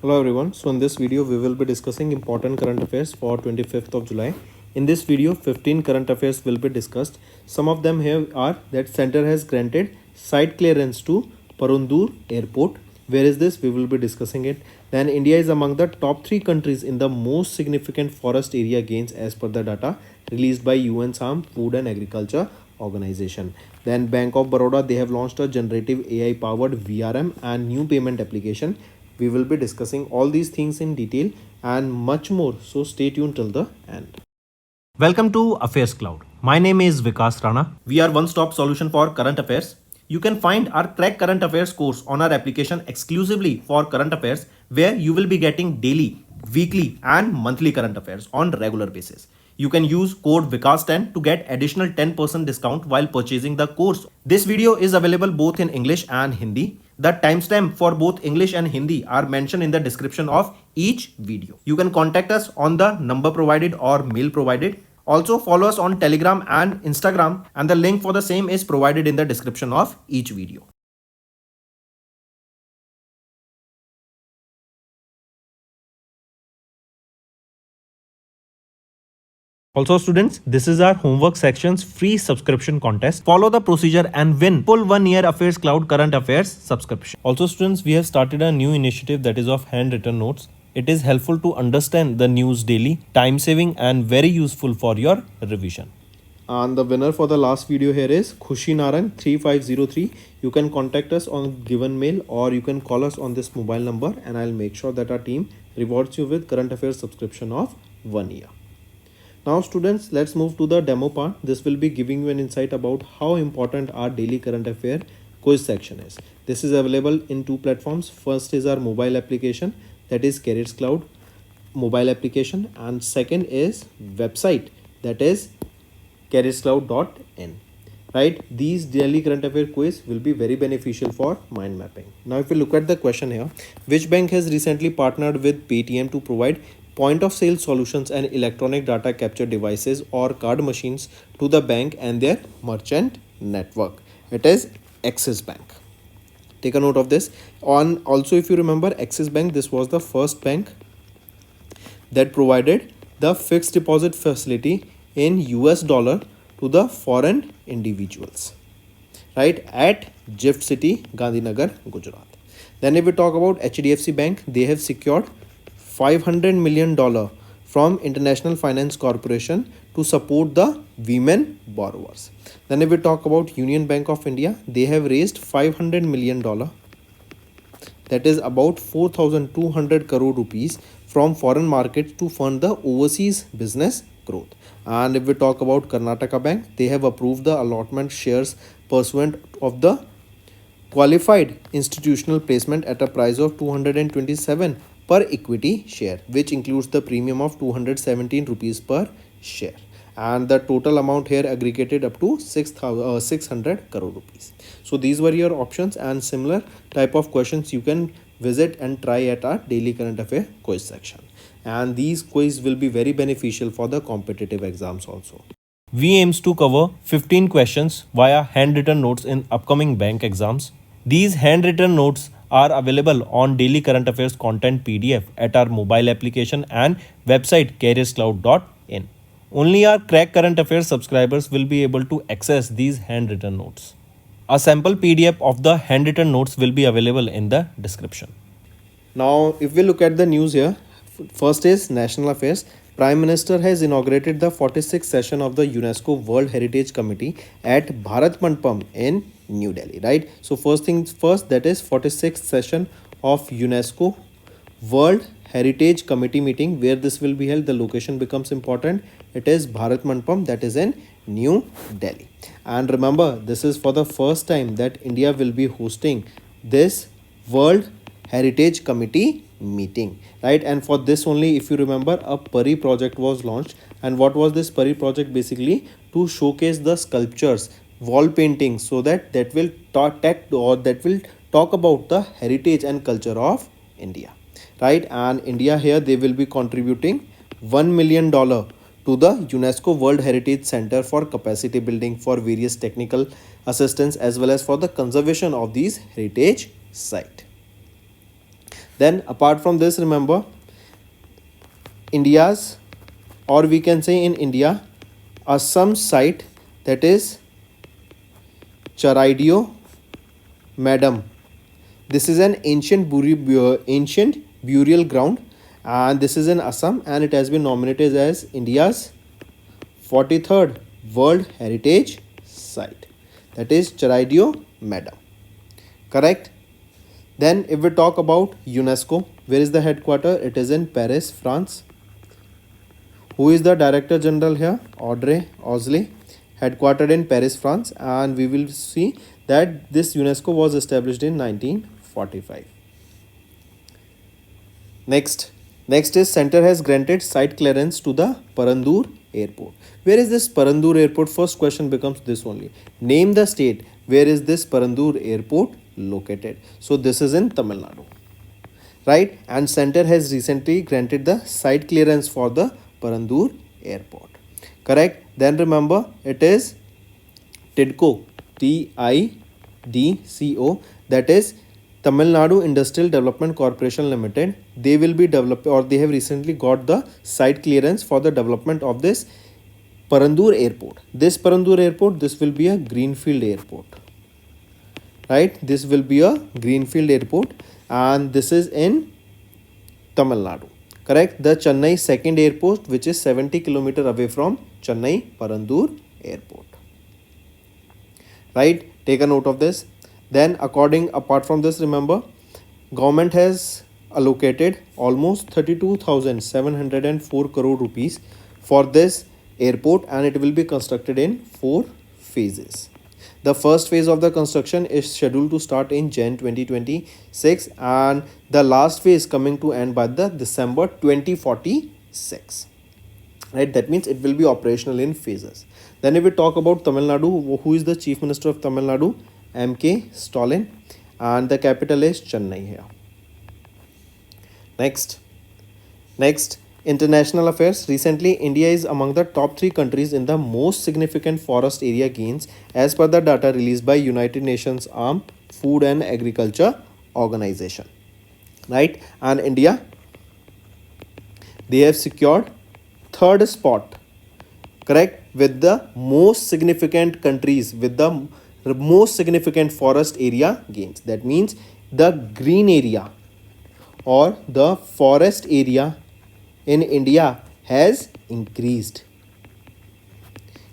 Hello everyone. So in this video we will be discussing important current affairs for 25th of July. In this video 15 current affairs will be discussed. Some of them here are that center has granted site clearance to Parundur airport. Where is this? We will be discussing it. Then India is among the top 3 countries in the most significant forest area gains as per the data released by UN SAM Food and Agriculture Organization. Then Bank of Baroda, they have launched a generative AI powered VRM and new payment application. We will be discussing all these things in detail and much more, so stay tuned till the end. Welcome to Affairs Cloud. My name is Vikas Rana. We are one-stop solution for current affairs. You can find our Crack Current Affairs course on our application exclusively for current affairs, where you will be getting daily, weekly and monthly current affairs on regular basis. You can use code VIKAS10 to get additional 10% discount while purchasing the course. This video is available both in English and Hindi. The timestamp for both English and Hindi are mentioned in the description of each video. You can contact us on the number provided or mail provided. Also follow us on Telegram and Instagram, and the link for the same is provided in the description of each video. Also students, this is our homework section's free subscription contest. Follow the procedure and win full 1 year Affairs Cloud current affairs subscription. Also students, we have started a new initiative that is of handwritten notes. It is helpful to understand the news daily, time saving and very useful for your revision. And the winner for the last video here is Khushi Narang 3503. You can contact us on given mail or you can call us on this mobile number, and I'll make sure that our team rewards you with current affairs subscription of 1 year. Now students, let's move to the demo part. This will be giving you an insight about how important our daily current affair quiz section is. This is available in 2 platforms. First is our mobile application, that is Careers Cloud mobile application, and second is website, that is careerscloud.in. Right, these daily current affair quiz will be very beneficial for mind mapping. Now if you look at the question here, which bank has recently partnered with Paytm to provide point of sale solutions and electronic data capture devices or card machines to the bank and their merchant network? It is Axis Bank. Take a note of this. Also, if you remember, Axis Bank, this was the first bank that provided the fixed deposit facility in US dollar to the foreign individuals, right, at GIFT City, Gandhinagar, Gujarat. Then if we talk about HDFC Bank, they have secured $500 million from International Finance Corporation to support the women borrowers. Then if we talk about Union Bank of India, they have raised $500 million, that is about 4,200 crore rupees from foreign markets to fund the overseas business growth. And if we talk about Karnataka Bank, they have approved the allotment shares pursuant of the qualified institutional placement at a price of 227 per equity share, which includes the premium of 217 rupees per share, and the total amount here aggregated up to 600 crore rupees. So these were your options, and similar type of questions you can visit and try at our daily current affair quiz section, and these quiz will be very beneficial for the competitive exams also. We aims to cover 15 questions via handwritten notes in upcoming bank exams. These handwritten notes are available on daily current affairs content PDF at our mobile application and website careerscloud.in. Only our Crack Current Affairs subscribers will be able to access these handwritten notes. A sample PDF of the handwritten notes will be available in the description. Now, if we look at the news here, first is national affairs. Prime Minister has inaugurated the 46th session of the UNESCO World Heritage Committee at Bharat Mandapam in New Delhi, right? So first things first, that is 46th session of UNESCO World Heritage Committee meeting. Where this will be held, the location becomes important. It is Bharat Mandapam, that is in New Delhi. And remember, this is for the first time that India will be hosting this World Heritage Committee meeting, right? And for this only, if you remember, a Pari project was launched. And what was this Pari project? Basically to showcase the sculptures, wall paintings, so that will talk about the heritage and culture of India, right? And India here, they will be contributing $1 million to the UNESCO World Heritage Center for capacity building for various technical assistance as well as for the conservation of these heritage sites. Then apart from this, remember India's, or we can say in India, Assam site, that is Charaidio Madam. This is an ancient burial ground, and this is in Assam, and it has been nominated as India's 43rd World Heritage Site. That is Charaidio Madam. Correct? Then if we talk about UNESCO, where is the headquarter? It is in Paris, France. Who is the Director General here? Audrey Azoulay, headquartered in Paris, France, and we will see that this UNESCO was established in 1945. Next is center has granted site clearance to the Parandur Airport. Where is this Parandur Airport? First question becomes this only. Name the state. Where is this Parandur Airport located? So this is in Tamil Nadu, right? And center has recently granted the site clearance for the Parandur Airport. Correct? Then remember it is TIDCO, TIDCO, that is Tamil Nadu Industrial Development Corporation Limited. They will be developing, or they have recently got the site clearance for the development of this Parandur Airport. This Parandur Airport, this will be a greenfield airport, right? This will be a greenfield airport, and this is in Tamil Nadu. Correct? The Chennai second airport, which is 70 km away from Chennai Parandur Airport. Right? Take a note of this. Then apart from this, remember, government has allocated almost 32,704 crore rupees for this airport, and it will be constructed in 4 phases. The first phase of the construction is scheduled to start in Jan 2026, and the last phase coming to end by the December 2046. Right, that means it will be operational in phases. Then if we talk about Tamil Nadu, who is the Chief Minister of Tamil Nadu? M.K. Stalin, and the capital is Chennai here. Next, international affairs. Recently, India is among the top 3 countries in the most significant forest area gains as per the data released by United Nations Food and Agriculture Organization. Right? And India, they have secured 3rd spot, correct, with the most significant countries with the most significant forest area gains. That means the green area or the forest area in India has increased.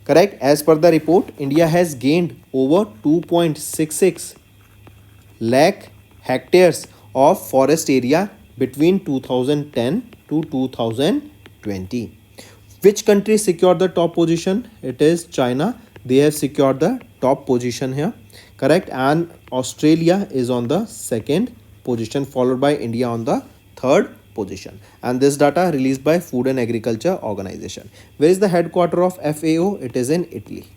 Correct? As per the report, India has gained over 2.66 lakh hectares of forest area between 2010 to 2020. Which country secured the top position? It is China. They have secured the top position here. Correct? And Australia is on the 2nd position, followed by India on the 3rd position. And this data released by Food and Agriculture Organization. Where is the headquarter of FAO? It is in Italy.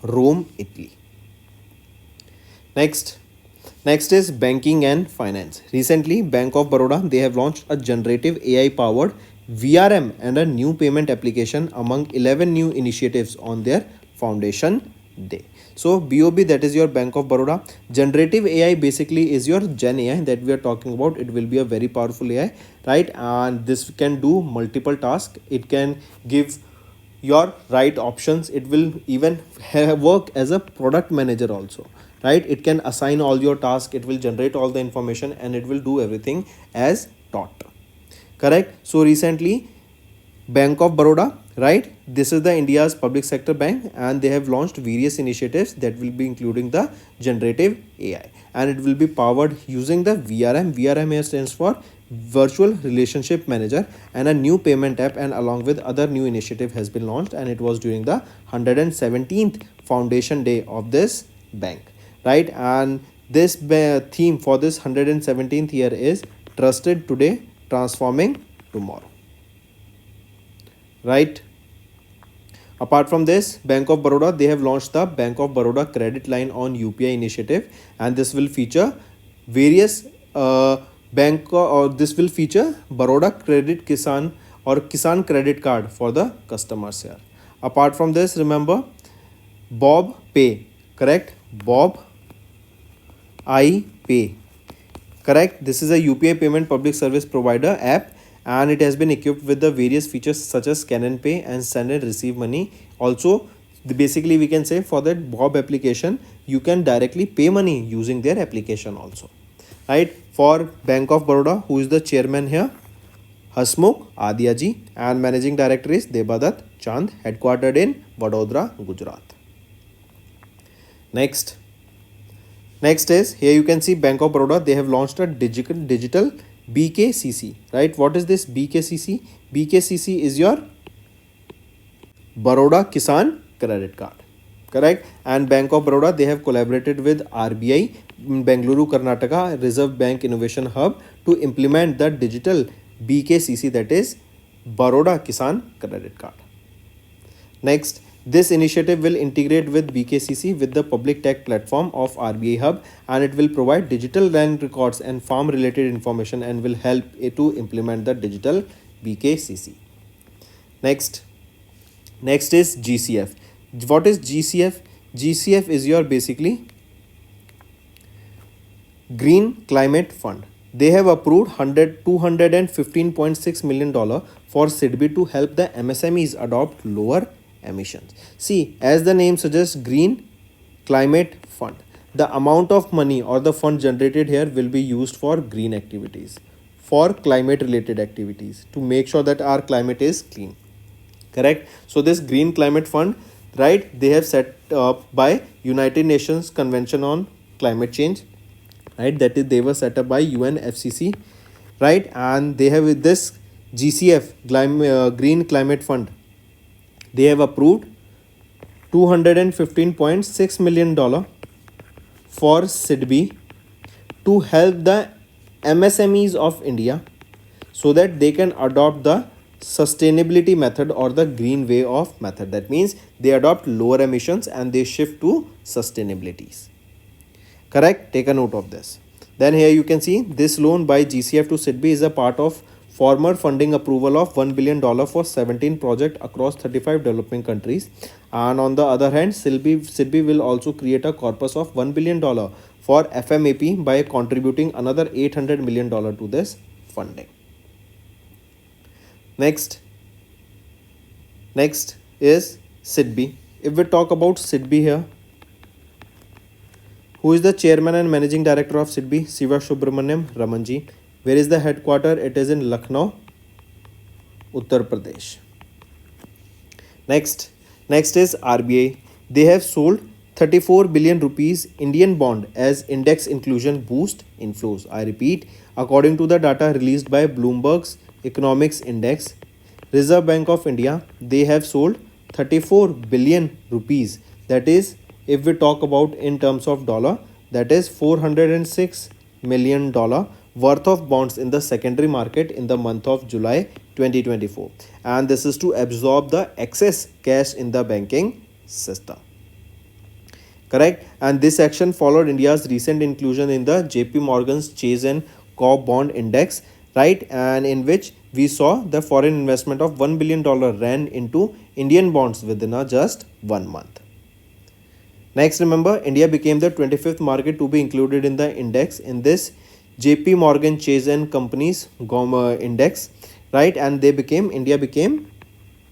Rome, Italy. Next is banking and finance. Recently, Bank of Baroda, they have launched a generative AI powered VRM and a new payment application among 11 new initiatives on their foundation day. So BOB, that is your Bank of Baroda. Generative AI basically is your Gen AI that we are talking about. It will be a very powerful AI, right? And this can do multiple tasks. It can give your right options. It will even work as a product manager also, right? It can assign all your tasks. It will generate all the information, and it will do everything as taught. Correct? So recently, Bank of Baroda, right? This is the India's public sector bank, and they have launched various initiatives that will be including the generative AI, and it will be powered using the VRM. VRM here stands for Virtual Relationship Manager, and a new payment app, and along with other new initiative has been launched, and it was during the 117th foundation day of this bank, right? And this theme for this 117th year is Trusted Today, Transforming Tomorrow, right? Apart from this, Bank of Baroda, they have launched the Bank of Baroda credit line on UPI initiative, and this will feature various this will feature Baroda Credit Kisan or Kisan credit card for the customers here. Apart from this, remember Bob Pay, correct? Bob I Pay Correct. This is a UPI payment public service provider app, and it has been equipped with the various features such as scan and pay and send and receive money. Also, basically we can say for that Bob application, you can directly pay money using their application also. Right. For Bank of Baroda, who is the chairman here? Hasmukh Adiaji, and managing director is Debadat Chand, headquartered in Vadodara, Gujarat. Next is, here you can see Bank of Baroda, they have launched a digital BKCC, right? What is this BKCC? BKCC is your Baroda Kisan credit card, correct? And Bank of Baroda, they have collaborated with RBI, Bengaluru, Karnataka, Reserve Bank Innovation Hub to implement the digital BKCC, that is Baroda Kisan credit card. Next, this initiative will integrate with BKCC with the public tech platform of RBI Hub, and it will provide digital land records and farm related information and will help it to implement the digital BKCC. Next is GCF. What is GCF? GCF is your basically Green Climate Fund. They have approved $215.6 million for SIDBI to help the MSMEs adopt lower emissions. See, as the name suggests, Green Climate Fund. The amount of money or the fund generated here will be used for green activities, for climate related activities, to make sure that our climate is clean. Correct? So this Green Climate Fund, right, they have set up by United Nations Convention on Climate Change, right, that is they were set up by UNFCCC, right, and they have with this GCF Green Climate Fund, they have approved $215.6 million for SIDBI to help the MSMEs of India so that they can adopt the sustainability method or the green way of method. That means they adopt lower emissions and they shift to sustainabilities. Correct? Take a note of this. Then here you can see this loan by GCF to SIDBI is a part of former funding approval of $1 billion for 17 projects across 35 developing countries. And on the other hand, SIDBI will also create a corpus of $1 billion for FMAP by contributing another $800 million to this funding. Next is SIDBI. If we talk about SIDBI here, who is the chairman and managing director of SIDBI? Siva Subramaniam Ramanji. Where is the headquarter? It is in Lucknow, Uttar Pradesh. Next is RBI. They have sold 34 billion rupees Indian bond as index inclusion boost inflows. I repeat, according to the data released by Bloomberg's Economics Index, Reserve Bank of India, they have sold 34 billion rupees. That is, if we talk about in terms of dollar, that is $406 million worth of bonds in the secondary market in the month of July 2024. And this is to absorb the excess cash in the banking system. Correct? And this action followed India's recent inclusion in the JP Morgan's Chase and Co bond index, right? And in which we saw the foreign investment of $1 billion ran into Indian bonds within just 1 month. Next, remember, India became the 25th market to be included in the index in this JP Morgan Chase and Company's index, right? And India became,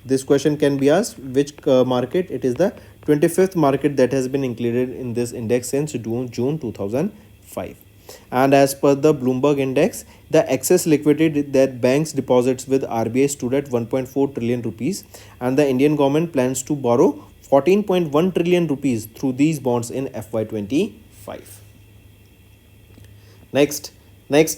this question can be asked, which market? It is the 25th market that has been included in this index since June 2005. And as per the Bloomberg index, the excess liquidity that banks deposits with RBI stood at 1.4 trillion rupees, and the Indian government plans to borrow 14.1 trillion rupees through these bonds in FY25. Next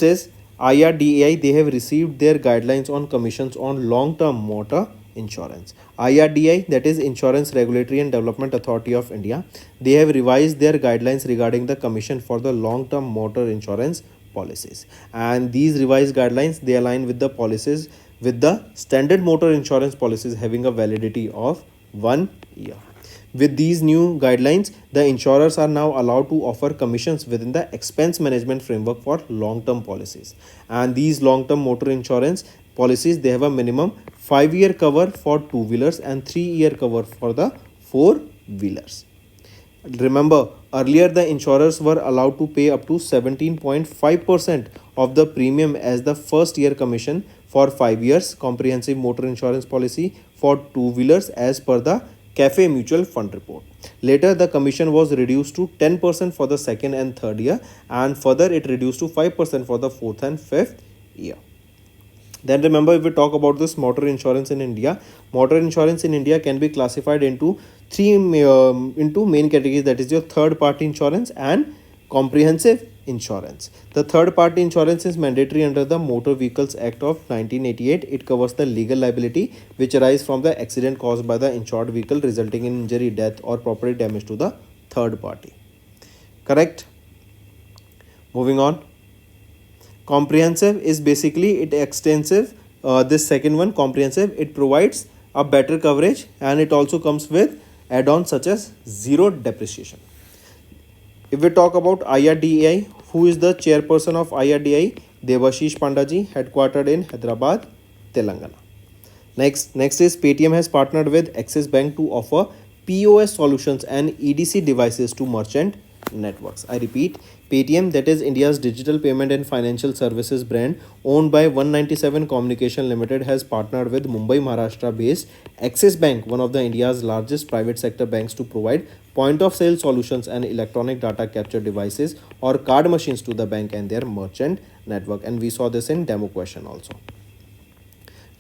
is IRDAI. They have received their guidelines on commissions on long-term motor insurance. IRDAI, that is Insurance Regulatory and Development Authority of India, they have revised their guidelines regarding the commission for the long-term motor insurance policies. And these revised guidelines, they align with the policies with the standard motor insurance policies having a validity of 1 year. With these new guidelines, the insurers are now allowed to offer commissions within the expense management framework for long-term policies. And these long-term motor insurance policies, they have a minimum 5-year cover for 2-wheelers and 3-year cover for the 4-wheelers. Remember, Earlier, the insurers were allowed to pay up to 17.5% of the premium as the first year commission for 5 years comprehensive motor insurance policy for two-wheelers as per the Cafe Mutual Fund report. Later, the commission was reduced to 10% for the second and third year, and further it reduced to 5% for the fourth and fifth year. Then remember, if we talk about this motor insurance in India, motor insurance in India can be classified into into main categories, that is your third party insurance and comprehensive insurance. The third party insurance is mandatory under the Motor Vehicles Act of 1988. It covers the legal liability which arise from the accident caused by the insured vehicle resulting in injury, death or property damage to the third party. Correct? Moving on. Comprehensive is basically it extensive. This second one, comprehensive, it provides a better coverage and it also comes with add-ons such as zero depreciation. If we talk about IRDAI, who is the chairperson of IRDAI? Devashish Pandaji, headquartered in Hyderabad, Telangana. Next is Paytm has partnered with Axis Bank to offer POS solutions and EDC devices to merchant networks. I repeat, Paytm, that is India's digital payment and financial services brand owned by 197 Communication Limited, has partnered with Mumbai, Maharashtra based Axis Bank, one of the India's largest private sector banks, to provide point of sale solutions and electronic data capture devices or card machines to the bank and their merchant network. And we saw this in demo question also.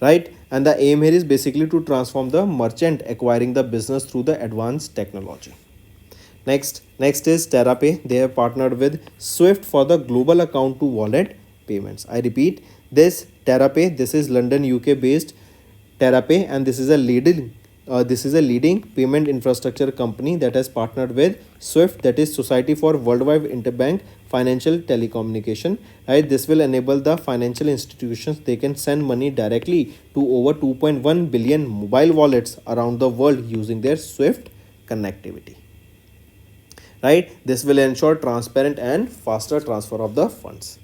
Right, and the aim here is basically to transform the merchant acquiring the business through the advanced technology. Next is TerraPay. They have partnered with Swift for the global account to wallet payments. I repeat, this TerraPay, this is London, UK based TerraPay, and this is a leading payment infrastructure company that has partnered with Swift, that is Society for Worldwide Interbank Financial Telecommunication. Right, this will enable the financial institutions, they can send money directly to over 2.1 billion mobile wallets around the world using their Swift connectivity. Right, this will ensure transparent and faster transfer of the funds.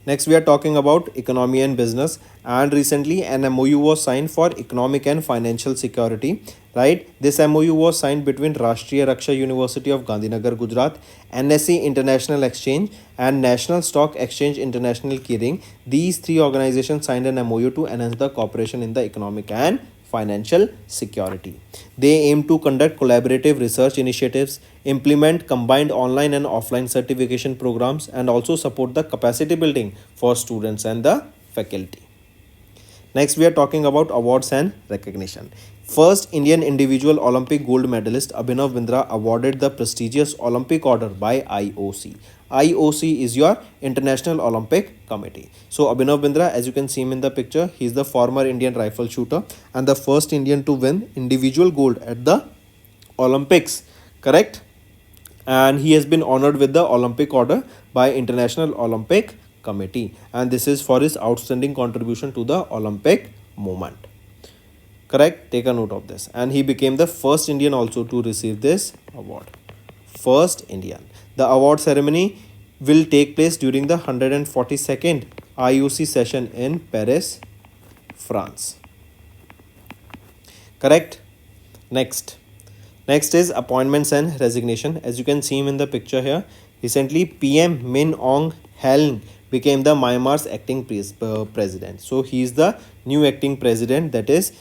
Next, we are talking about economy and business, and recently an MOU was signed for economic and financial security. Right, this MOU was signed between Rashtriya Raksha University of Gandhinagar, Gujarat, NSE International Exchange and National Stock Exchange International Clearing. These three organizations signed an MOU to enhance the cooperation in the economic and financial security. They aim to conduct collaborative research initiatives, implement combined online and offline certification programs, and also support the capacity building for students and the faculty. Next, we are talking about awards and recognition. First Indian individual Olympic gold medalist Abhinav Bindra awarded the prestigious Olympic Order by IOC. IOC is your International Olympic Committee. So Abhinav Bindra, as you can see him in the picture, he is the former Indian rifle shooter and the first Indian to win individual gold at the Olympics. Correct? And he has been honored with the Olympic Order by International Olympic Committee, and this is for his outstanding contribution to the Olympic movement. Correct? Take a note of this. And he became the first Indian also to receive this award. First Indian. The award ceremony will take place during the 142nd IOC session in Paris, France. Correct? Next is appointments and resignation. As you can see him in the picture here, recently PM Min Aung Hlaing became the Myanmar's acting president. So he is the new acting president, that is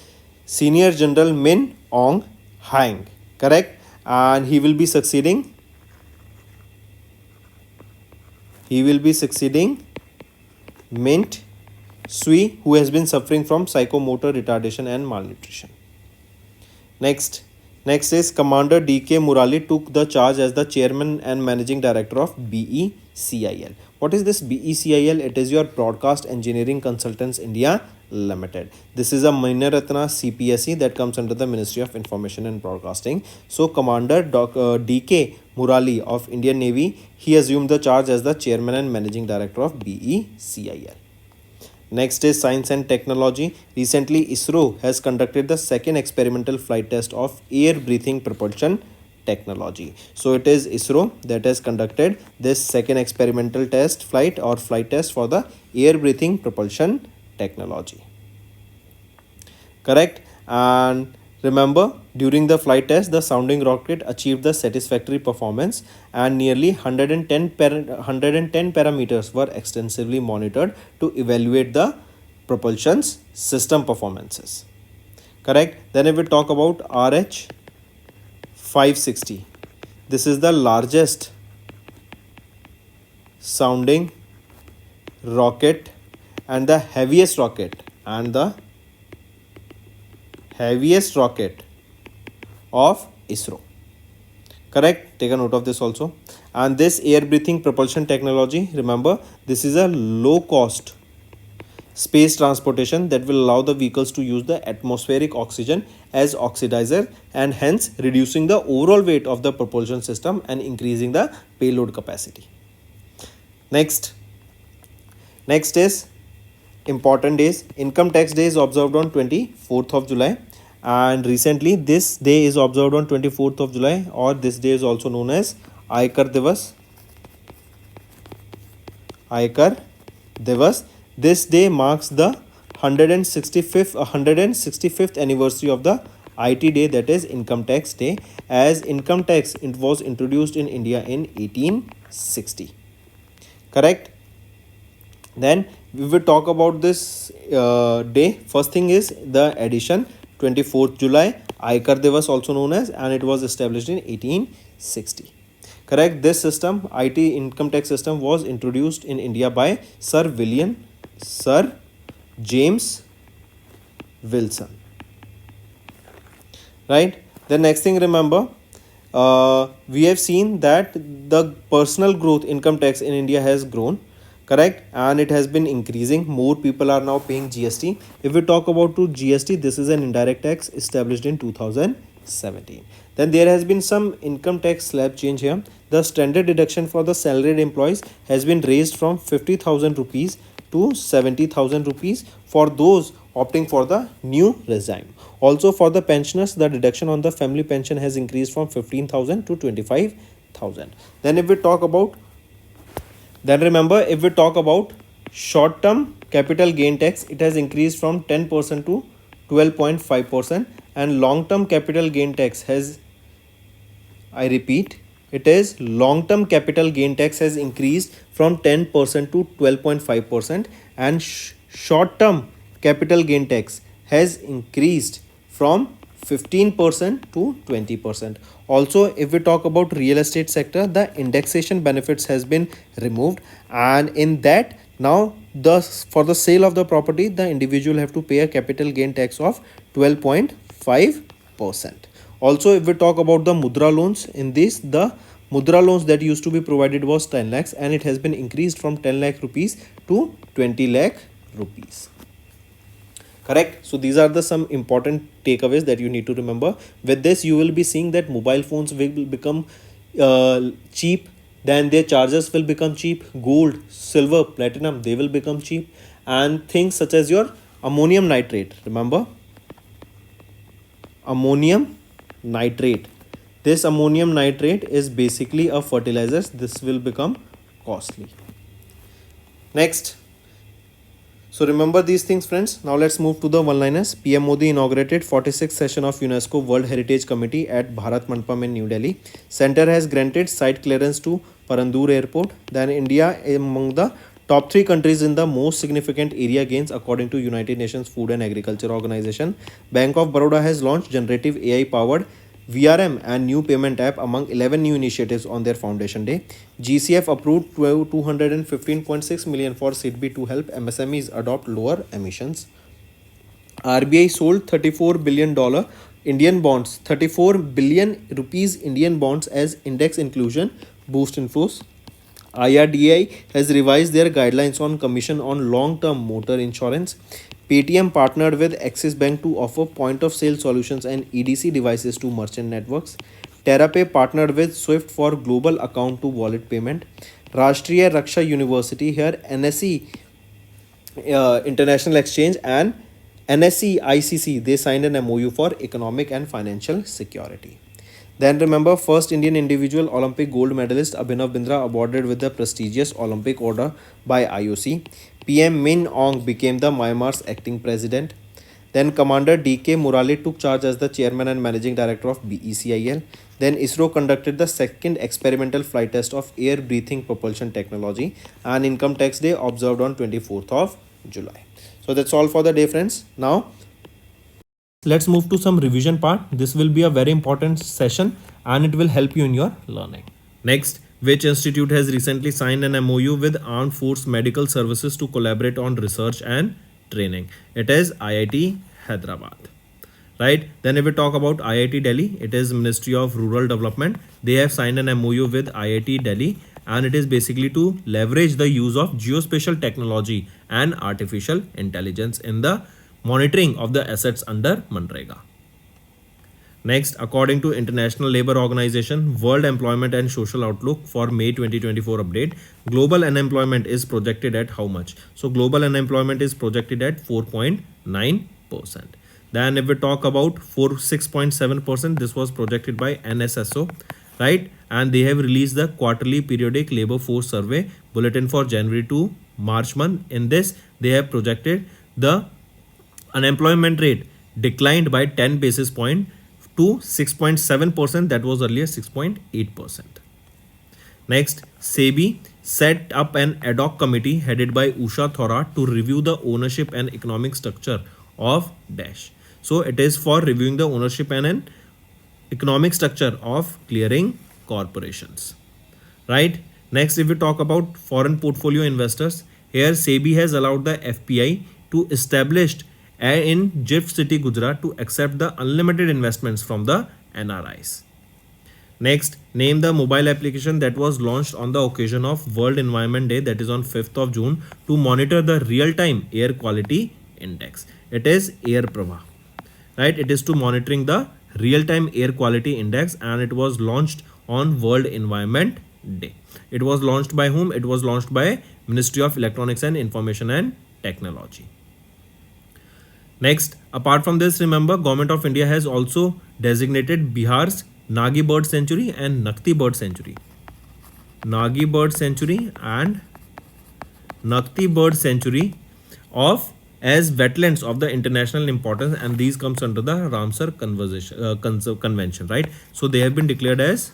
Senior General Min Aung Hlaing. Correct? And he will be succeeding Mint Sui, who has been suffering from psychomotor retardation and malnutrition. Next is Commander D.K. Murali took the charge as the chairman and managing director of BECIL. What is this BECIL? It is your Broadcast Engineering Consultants India Limited. This is a Minor Ratna CPSE that comes under the Ministry of Information and Broadcasting. So Commander D.K. Murali of Indian Navy, he assumed the charge as the chairman and managing director of BECIL. Next is science and technology. Recently, ISRO has conducted the second experimental flight test of air breathing propulsion technology. So it is ISRO that has conducted this second experimental flight test for the air breathing propulsion technology. Correct? And remember, During the flight test, the sounding rocket achieved the satisfactory performance and nearly 110 parameters were extensively monitored to evaluate the propulsion's system performances. Correct? Then if we talk about RH 560, this is the largest sounding rocket and the heaviest rocket of ISRO. Correct? Take a note of this also. And this air breathing propulsion technology, remember, this is a low cost space transportation that will allow the vehicles to use the atmospheric oxygen as oxidizer and hence reducing the overall weight of the propulsion system and increasing the payload capacity. Next is important days. Income tax day is observed on 24th of July, and recently this day is observed on 24th of July, or this day is also known as Aikar Divas. This day marks the 165th anniversary of the IT day, that is income tax day, as income tax it was introduced in India in 1860. Correct? Then we will talk about this day. First thing is the addition, 24th July, Aikar Divas also known as, and it was established in 1860. Correct? This system, IT income tax system, was introduced in India by Sir James Wilson. Right? The next thing, remember, we have seen that the personal growth income tax in India has grown. Correct? And it has been increasing. More people are now paying GST. If we talk about GST, this is an indirect tax established in 2017. Then there has been some income tax slab change here. The standard deduction for the salaried employees has been raised from 50,000 rupees to 70,000 rupees for those opting for the new regime. Also for the pensioners, the deduction on the family pension has increased from 15,000 to 25,000. Then if we talk about short-term capital gain tax, it has increased from 10% to 12.5%, and long-term capital gain tax has, I repeat, it is long-term capital gain tax has increased from 10% to 12.5%, and short-term capital gain tax has increased from 15% to 20%. Also, if we talk about real estate sector, the indexation benefits has been removed, and in that now for the sale of the property, the individual have to pay a capital gain tax of 12.5%. Also, if we talk about the mudra loans, in this the mudra loans that used to be provided was 10 lakhs and it has been increased from 10 lakh rupees to 20 lakh rupees. Correct? So these are the some important takeaways that you need to remember. With this, you will be seeing that mobile phones will become cheap, then their chargers will become cheap, gold, silver, platinum, they will become cheap, and things such as your ammonium nitrate. Remember, ammonium nitrate. This ammonium nitrate is basically a fertilizer. This will become costly. Next. So remember these things, friends. Now let's move to the one-liners. PM Modi inaugurated 46th session of UNESCO World Heritage Committee at Bharat Mandapam in New Delhi. Center has granted site clearance to Parandur Airport. Then India among the top 3 countries in the most significant area gains according to United Nations Food and Agriculture Organization. Bank of Baroda has launched generative AI powered VRM and new payment app among 11 new initiatives on their foundation day. GCF approved 215.6 million for SIDBI to help MSMEs adopt lower emissions. RBI sold $34 billion Indian bonds, 34 billion rupees Indian bonds as index inclusion boost inflows. IRDAI has revised their guidelines on commission on long-term motor insurance. Paytm partnered with Axis Bank to offer point-of-sale solutions and EDC devices to merchant networks. TerraPay partnered with Swift for global account-to-wallet payment. Rashtriya Raksha University here, NSE International Exchange and NSE ICC, they signed an MOU for economic and financial security. Then remember, first Indian individual Olympic gold medalist Abhinav Bindra awarded with the prestigious Olympic Order by IOC. PM Min Aung became the Myanmar's acting president. Then Commander D.K. Murali took charge as the chairman and managing director of BECIL. Then ISRO conducted the second experimental flight test of air breathing propulsion technology, and Income Tax Day observed on 24th of July. So that's all for the day, friends. Now let's move to some revision part. This will be a very important session and it will help you in your learning. Next, which institute has recently signed an MOU with Armed Force Medical Services to collaborate on research and training? It is IIT Hyderabad. Right? Then if we talk about IIT Delhi, it is Ministry of Rural Development. They have signed an MOU with IIT Delhi, and it is basically to leverage the use of geospatial technology and artificial intelligence in the monitoring of the assets under Manrega. Next, according to International Labour Organization, World Employment and Social Outlook for May 2024 update, global unemployment is projected at how much? So global unemployment is projected at 4.9%. Then if we talk about 6.7%, this was projected by NSSO, right? And they have released the quarterly periodic labor force survey bulletin for January to March month. In this, they have projected the unemployment rate declined by 10 basis point to 6.7%. That was earlier 6.8%. Next, SEBI set up an ad hoc committee headed by Usha Thorat to review the ownership and economic structure of Dash. So it is for reviewing the ownership and an economic structure of clearing corporations. Right? Next, if we talk about foreign portfolio investors, here SEBI has allowed the FPI to establish in GIFT City, Gujarat to accept the unlimited investments from the NRIs. Next, name the mobile application that was launched on the occasion of World Environment Day, that is on 5th of June, to monitor the real-time air quality index. It is AirPrava. Right? It is to monitoring the real-time air quality index, and it was launched on World Environment Day. It was launched by whom? It was launched by Ministry of Electronics and Information and Technology. Next, apart from this, remember, Government of India has also designated Bihar's Nagi Bird Sanctuary and Nakti Bird Sanctuary. Nagi Bird Sanctuary and Nakti Bird Sanctuary as wetlands of the international importance, and these comes under the Ramsar Convention, right? So they have been declared as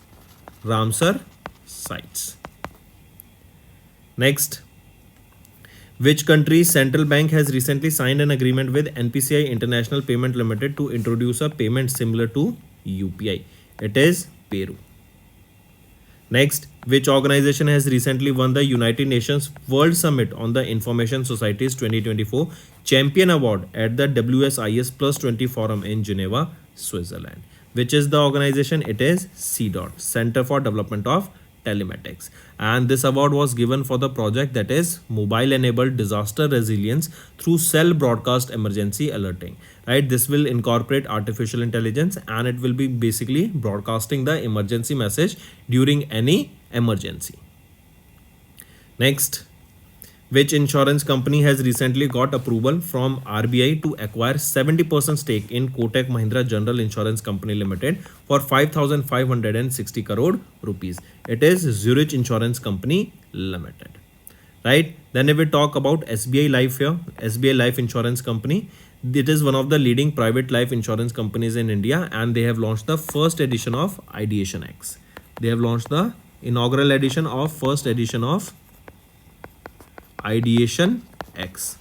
Ramsar sites. Next, which country's central bank has recently signed an agreement with NPCI International Payment Limited to introduce a payment similar to UPI? It is Peru. Next, which organization has recently won the United Nations World Summit on the Information Society's 2024 Champion Award at the WSIS Plus 20 Forum in Geneva, Switzerland? Which is the organization? It is CDOT, Center for Development of Telematics, and this award was given for the project that is mobile enabled disaster resilience through cell broadcast emergency alerting. Right, this will incorporate artificial intelligence, and it will be basically broadcasting the emergency message during any emergency. Next, which insurance company has recently got approval from RBI to acquire 70% stake in Kotak Mahindra General Insurance Company Limited for 5,560 crore rupees? It is Zurich Insurance Company Limited. Right? Then if we talk about SBI Life here, SBI Life Insurance Company, it is one of the leading private life insurance companies in India, and they have launched the first edition of Ideation X. They have launched the inaugural edition of first edition of Ideation X,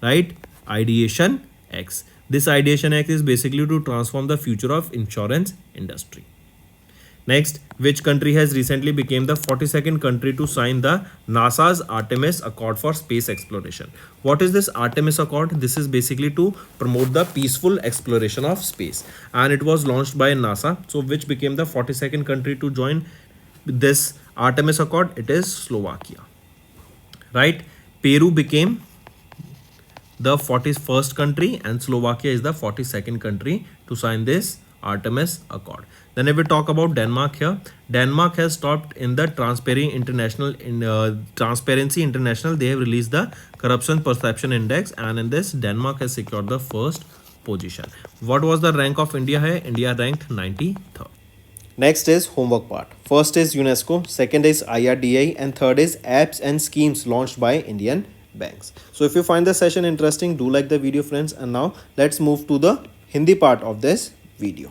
right? Ideation X. This Ideation X is basically to transform the future of insurance industry. Next, which country has recently become the 42nd country to sign the NASA's Artemis Accord for space exploration? What is this Artemis Accord? This is basically to promote the peaceful exploration of space, and it was launched by NASA. So which became the 42nd country to join this Artemis Accord? It is Slovakia. Right? Peru became the 41st country, and Slovakia is the 42nd country to sign this Artemis Accord. Then if we talk about Denmark here, Denmark has topped in the Transparency International. They have released the Corruption Perception Index, and in this Denmark has secured the first position. What was the rank of India here? India ranked 93rd. Next is homework part. First is UNESCO, second is IRDA, and third is apps and schemes launched by Indian banks. So if you find the session interesting, do like the video friends, and now let's move to the Hindi part of this video.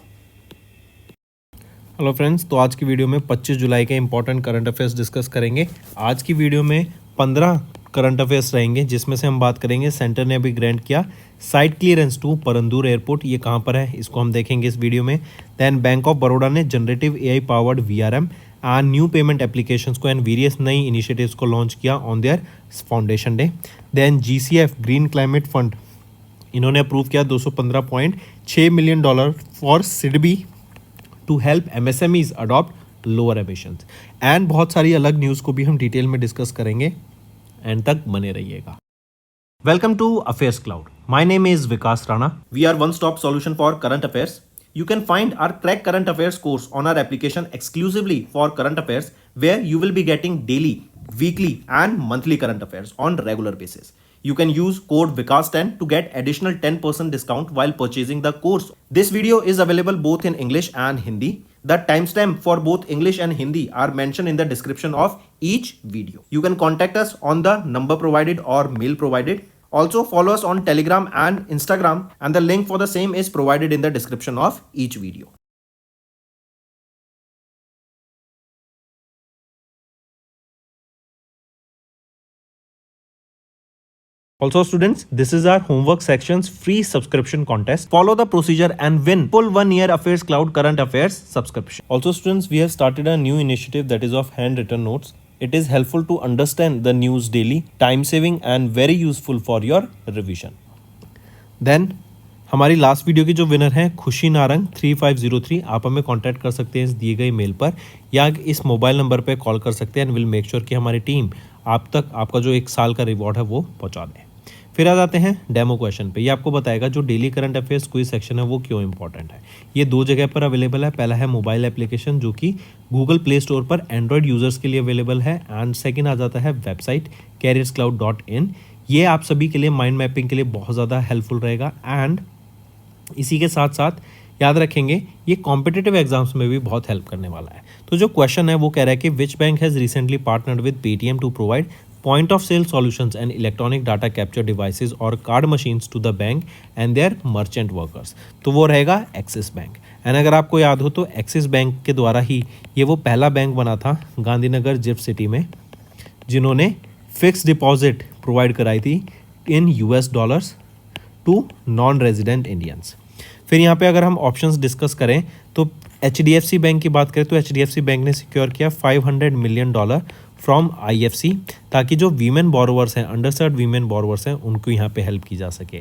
Hello friends, तो आज की video में 25 जुलाई के important current affairs discuss करेंगे। आज की video में 15 current affairs रहेंगे, जिसमें से हम बात करेंगे सेंटर ने अभी ग्रांट किया site clearance to Parandur airport, ये कहाँ पर है इसको हम देखेंगे इस वीडियो में। दैन बैंक ऑफ बड़ौदा ने generative AI powered VRM and new payment applications को एंड वेरियस नई इनिशिएटिव्स को लॉन्च किया on their foundation day. Then GCF green climate fund, इन्होंने अप्रूव किया $215.6 million for SIDBI to help MSMEs adopt lower emissions. And बहुत सारी अलग news को भी हम डिटेल में डिस्कस करेंगे, एंड तक बने रहिएगा। Welcome to Affairs Cloud. My name is Vikas Rana. We are one-stop solution for current affairs. You can find our Crack Current Affairs course on our application exclusively for current affairs, where you will be getting daily, weekly and monthly current affairs on regular basis. You can use code VIKAS10 to get additional 10% discount while purchasing the course. This video is available both in English and Hindi. The timestamp for both English and Hindi are mentioned in the description of each video. You can contact us on the number provided or mail provided. Also follow us on Telegram and Instagram, and the link for the same is provided in the description of each video. Also students, this is our homework section's free subscription contest. Follow the procedure and win full 1 year Affairs Cloud Current Affairs subscription. Also students, we have started a new initiative that is of handwritten notes. It is helpful to understand the news daily, time saving and very useful for your revision. Then हमारी last video की जो winner है खुशी नारंग 3503, आप हमें contact कर सकते हैं इस दिए गए मेल पर या इस मोबाइल नंबर पर कॉल कर सकते हैं, एंड विल मेक श्योर कि हमारी टीम आप तक आपका जो 1 साल का रिवॉर्ड है वो पहुंचा दें। फिर आ जाते हैं डेमो क्वेश्चन पे। ये आपको बताएगा जो डेली करंट अफेयर्स कोई सेक्शन है वो क्यों इंपॉर्टेंट है। ये 2 जगह पर अवेलेबल है। पहला है मोबाइल एप्लीकेशन जो कि गूगल प्ले स्टोर पर एंड्रॉयड यूजर्स के लिए अवेलेबल है, एंड सेकंड आ जाता है वेबसाइट careerscloud.in। ये आप सभी के लिए माइंड मैपिंग के लिए बहुत ज़्यादा हेल्पफुल रहेगा, एंड इसी के साथ साथ याद रखेंगे ये कॉम्पिटिटिव एग्जाम्स में भी बहुत हेल्प करने वाला है। तो जो क्वेश्चन है वो कह रहा है कि which bank has recently partnered with Paytm to provide point of sale solutions and electronic data capture devices or card machines to the bank and their merchant workers। तो वो रहेगा एक्सिस बैंक। एंड अगर आपको याद हो तो axis bank के द्वारा ही ये वो पहला बैंक बना था गांधीनगर जिप्स सिटी में जिन्होंने फिक्स डिपॉजिट प्रोवाइड कराई थी in US dollars to non resident Indians. फिर यहाँ पे अगर हम ऑप्शंस डिस्कस करें तो HDFC बैंक की बात करें तो HDFC बैंक ने सिक्योर किया $500 मिलियन फ्रॉम IFC, ताकि जो वीमेन बोरोवर्स हैं, अंडरसर्व्ड वीमेन बोरोवर्स हैं, उनको यहाँ पे हेल्प की जा सके।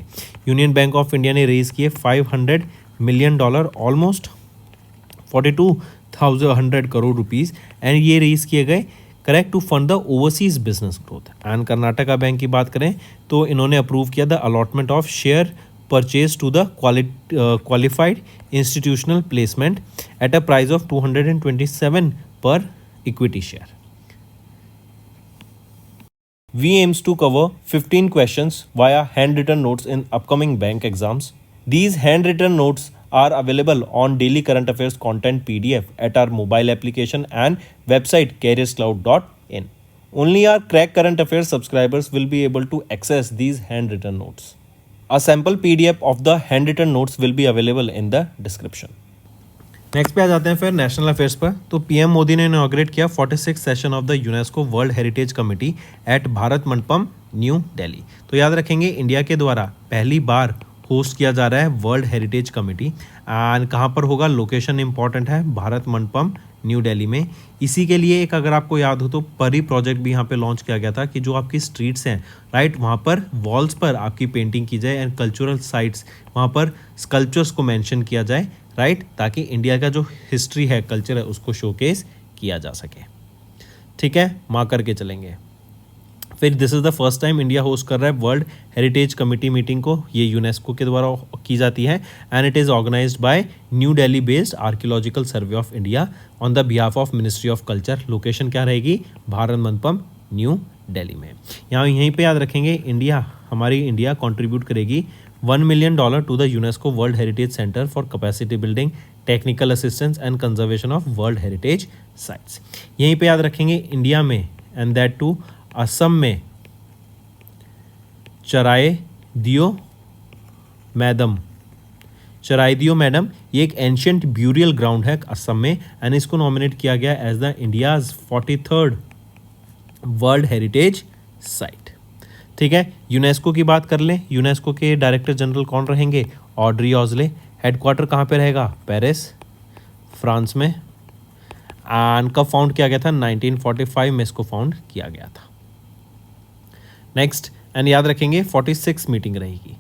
यूनियन बैंक ऑफ इंडिया ने रेज किए $500 million, almost 42,100 crore rupees, and ये रेज किए गए correct to fund the overseas business growth. And Karnataka bank की बात करें तो इन्होंने अप्रूव किया the allotment of share purchase to the qualified institutional placement at a price of 227 per equity share. We aims to cover 15 questions via handwritten notes in upcoming bank exams. These handwritten notes are available on daily current affairs content PDF at our mobile application and website careerscloud.in. Only our Crack Current Affairs subscribers will be able to access these handwritten notes. A sample PDF of the handwritten notes will be available in the description. Next पे आ जाते हैं फिर national affairs पर। तो PM Modi ने inaugurate किया 46 session of the UNESCO world heritage committee at Bharat Mandapam new Delhi. तो याद रखेंगे इंडिया के द्वारा पहली बार होस्ट किया जा रहा है वर्ल्ड हेरिटेज कमेटी, एंड कहाँ पर होगा, लोकेशन इंपॉर्टेंट है, भारत मंडपम न्यू दिल्ली में। इसी के लिए एक अगर आपको याद हो तो परी प्रोजेक्ट भी यहाँ पे लॉन्च किया गया था कि जो आपकी स्ट्रीट्स हैं राइट, वहाँ पर वॉल्स पर आपकी पेंटिंग की जाए, एंड कल्चरल साइट्स वहाँ पर स्कल्पचर्स को मेंशन किया जाए राइट, ताकि इंडिया का जो हिस्ट्री है, कल्चर है, उसको शोकेस किया जा सके। ठीक है, मार्क करके चलेंगे। फिर this is the first time India host कर रहा है वर्ल्ड हेरिटेज कमेटी मीटिंग को, ये यूनेस्को के द्वारा की जाती है, and it is organised by new Delhi based archaeological survey of India on the behalf of ministry of culture. Location क्या रहेगी, भारत मंडपम न्यू दिल्ली में। यहाँ यहीं पे याद रखेंगे इंडिया, हमारी इंडिया कंट्रीब्यूट करेगी $1 million to the UNESCO world heritage centre for capacity building, technical assistance and conservation of world heritage sites. यहीं पे याद रखेंगे इंडिया में, एंड दैट टू असम में चराइदियो मैडम, ये एक एंशियंट ब्यूरियल ग्राउंड है असम में, एंड इसको नॉमिनेट किया गया as the India's 43rd world heritage site. ठीक है, यूनेस्को की बात कर लें। यूनेस्को के डायरेक्टर जनरल कौन रहेंगे? ऑड्री ऑजले। हेडक्वार्टर कहाँ पे रहेगा? पेरिस, फ्रांस में। एंड कब फाउंड किया गया था? 1945 में इसको फाउंड किया गया था। नेक्स्ट, एंड याद रखेंगे 46 मीटिंग रहेगी।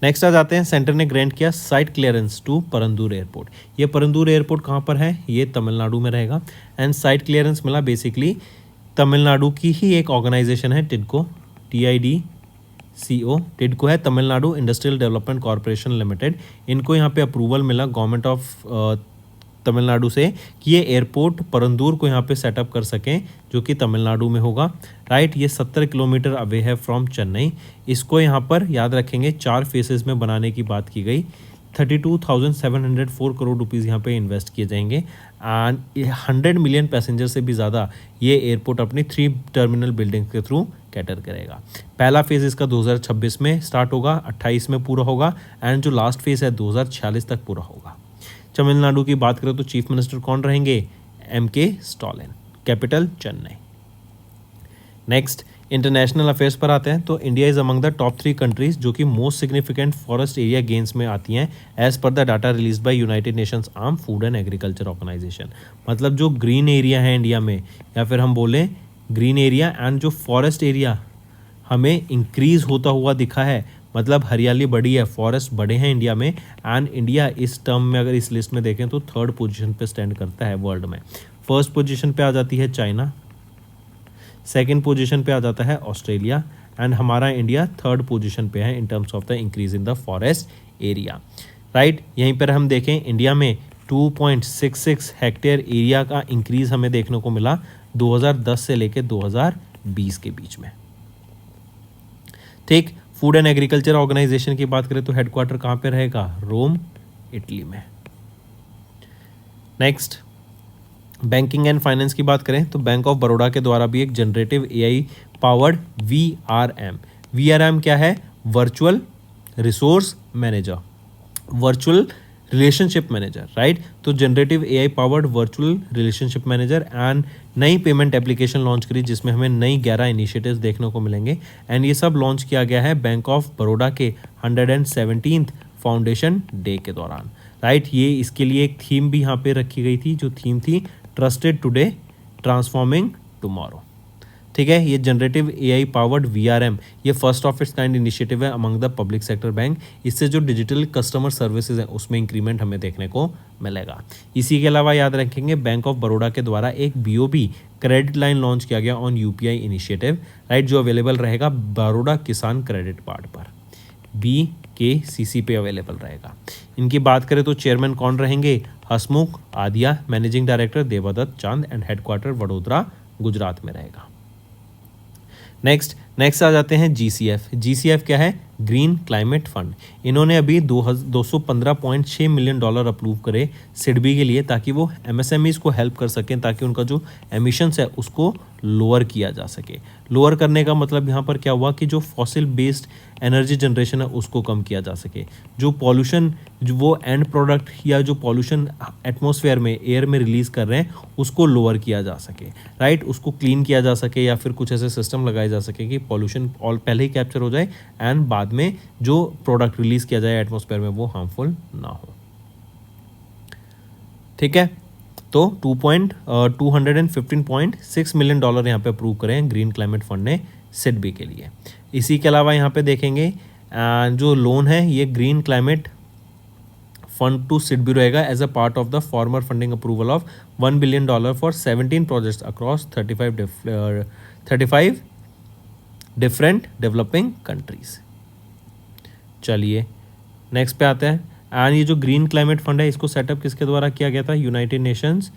नेक्स्ट आ जाते हैं, सेंटर ने ग्रांट किया site clearance to Parandur airport. ये परंदूर एयरपोर्ट कहाँ पर है? ये तमिलनाडु में रहेगा। एंड साइट क्लियरेंस मिला बेसिकली तमिलनाडु की ही एक ऑर्गेनाइजेशन है टिडको, TIDCO। टिडको है Tamil Nadu industrial development corporation limited. इनको यहाँ पे अप्रूवल मिला गवर्नमेंट ऑफ तमिलनाडु से कि ये एयरपोर्ट परंदूर को यहाँ पे सेटअप कर सकें, जो कि तमिलनाडु में होगा। राइट, ये 70 किलोमीटर अवे है फ्रॉम चेन्नई। इसको यहाँ पर याद रखेंगे 4 फेसेस में बनाने की बात की गई। 32,704 करोड़ रुपीज़ यहाँ पे इन्वेस्ट किए जाएंगे एंड 100 मिलियन पैसेंजर से भी ज़्यादा ये एयरपोर्ट अपनी 3 टर्मिनल बिल्डिंग के थ्रू कैटर करेगा। पहला फेज़ इसका 2026 में स्टार्ट होगा, 28 में पूरा होगा, एंड जो लास्ट फेज़ है 2046 तक पूरा होगा। तमिलनाडु की बात करें तो चीफ मिनिस्टर कौन रहेंगे? MK Stalin. Capital Chennai. Next, international affairs पर आते हैं तो India is among the top 3 countries जो कि most significant forest area gains में आती हैं as per the data release by United Nations arm food and agriculture organisation. मतलब जो ग्रीन एरिया है इंडिया में, या फिर हम बोलें ग्रीन एरिया एंड जो फॉरेस्ट एरिया हमें इंक्रीज होता हुआ दिखा है, मतलब हरियाली बढ़ी है, फॉरेस्ट बढ़े हैं इंडिया में। एंड इंडिया इस टर्म में अगर इस लिस्ट में देखें तो 3rd पोजीशन पे स्टैंड करता है वर्ल्ड में। 1st पोजीशन पे आ जाती है चाइना, 2nd पोजीशन पे आ जाता है ऑस्ट्रेलिया, एंड हमारा इंडिया 3rd पोजीशन पे है in terms of the increase in the forest area. Right, यहीं पर हम देखें इंडिया में 2.66 हेक्टेयर एरिया का इंक्रीज हमें देखने को मिला 2010 से लेकर 2020 के बीच में। ठीक, फूड एंड एग्रीकल्चर ऑर्गेनाइजेशन की बात करें तो हेडक्वार्टर कहाँ पे रहेगा? रोम, इटली में। नेक्स्ट, बैंकिंग एंड फाइनेंस की बात करें तो बैंक ऑफ बड़ौदा के द्वारा भी एक जनरेटिव AI पावर्ड VRM क्या है? Virtual resource manager, virtual relationship manager. Right, तो generative AI powered virtual relationship manager and नई पेमेंट एप्लीकेशन लॉन्च करी जिसमें हमें नई 11 इनिशिएटिव्स देखने को मिलेंगे। एंड ये सब लॉन्च किया गया है बैंक ऑफ बड़ौदा के 117th फाउंडेशन डे के दौरान। राइट, ये इसके लिए एक थीम भी यहाँ पे रखी गई थी, जो थीम थी ट्रस्टेड टुडे ट्रांसफॉर्मिंग टुमारो। ठीक है, ये जनरेटिव AI पावर्ड VRM ये first of its kind initiative है among the public sector bank. इससे जो डिजिटल कस्टमर सर्विसेज है उसमें इंक्रीमेंट हमें देखने को मिलेगा। इसी के अलावा याद रखेंगे बैंक ऑफ बड़ौदा के द्वारा एक BOB क्रेडिट लाइन लॉन्च किया गया ऑन UPI इनिशिएटिव। राइट, जो अवेलेबल रहेगा बड़ौदा किसान क्रेडिट कार्ड पर, BKCC पे अवेलेबल रहेगा। इनकी बात करें तो चेयरमैन कौन रहेंगे? हसमुख आदिया। मैनेजिंग डायरेक्टर देवादत्त चांद एंड हेडक्वार्टर वडोदरा गुजरात में रहेगा। नेक्स्ट आ जाते हैं GCF क्या है? Green climate fund. इन्होंने अभी 215.6 मिलियन डॉलर अप्रूव करे सिडबी के लिए, ताकि वो MSMEs को हेल्प कर सकें, ताकि उनका जो एमिशंस है उसको लोअर किया जा सके। लोअर करने का मतलब यहाँ पर क्या हुआ कि जो फॉसिल बेस्ड एनर्जी जनरेशन है उसको कम किया जा सके, जो पॉल्यूशन जो वो एंड प्रोडक्ट या जो पॉल्यूशन एटमॉस्फेयर में एयर में रिलीज़ कर रहे हैं उसको लोअर किया जा सके। राइट, उसको क्लीन किया जा सके, या फिर कुछ ऐसे सिस्टम लगाए जा सके कि पॉल्यूशन पहले ही कैप्चर हो जाए एंड बाद में जो प्रोडक्ट रिलीज किया जाए एटमॉस्फेयर में वो हार्मफुल ना हो। ठीक है, तो 215.6 मिलियन डॉलर यहाँ पे अप्रूव करें ग्रीन क्लाइमेट फंड ने सिडबी के लिए। इसी के अलावा यहाँ पे देखेंगे जो लोन है ये green climate fund to SIDBI रहेगा as a part of the former funding approval of $1 billion for 17 projects across 35 different developing countries. चलिए नेक्स्ट पे आते हैं। एंड ये जो ग्रीन क्लाइमेट फंड है इसको सेटअप किसके द्वारा किया गया था? यूनाइटेड नेशंस